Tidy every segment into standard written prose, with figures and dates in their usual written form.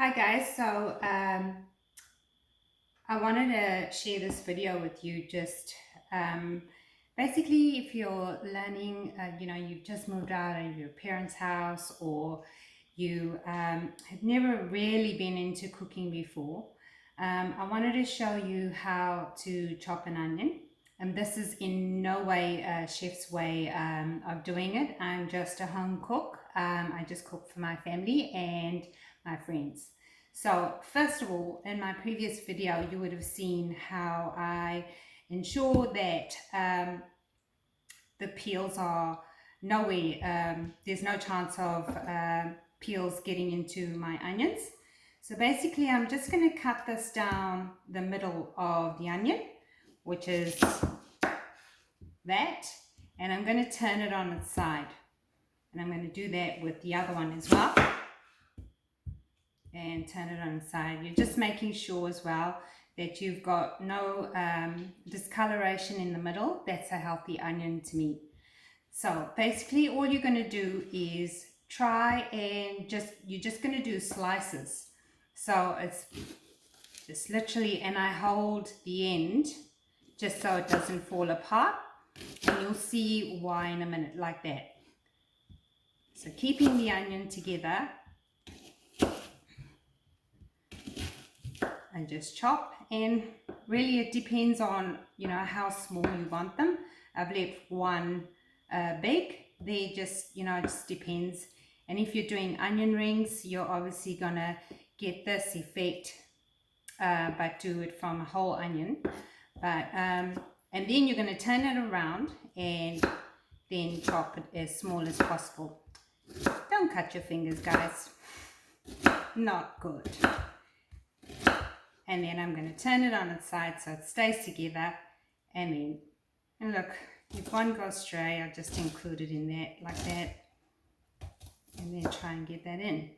Hi guys, I wanted to share this video with you. Just basically, if you're learning, you've just moved out of your parents' house, or you have never really been into cooking before, I wanted to show you how to chop an onion. And this is in no way a chef's way of doing it. I'm just a home cook. I just cook for my family and my friends. So first of all, in my previous video, you would have seen how I ensure that the peels are nowhere, there's no chance of peels getting into my onions. So basically, I'm just going to cut this down the middle of the onion, which is that, and I'm going to turn it on its side. And I'm going to do that with the other one as well. And turn it on the side. You're just making sure as well that you've got no discoloration in the middle. That's a healthy onion to me. So basically all you're going to do is try and you're just going to do slices. So it's just literally, and I hold the end just so it doesn't fall apart, and you'll see why in a minute, like that. So keeping the onion together, and just chop. And really it depends on how small you want them. I've left one big. They just it just depends. And if you're doing onion rings, you're obviously gonna get this effect but do it from a whole onion. But and then you're going to turn it around and then chop it as small as possible. Don't cut your fingers, guys, not good. And then I'm going to turn it on its side so it stays together. And look, if one goes stray, I just include it in there like that, and then try and get that in.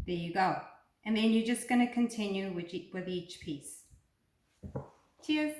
There you go. And then you're just going to continue with each piece. Cheers.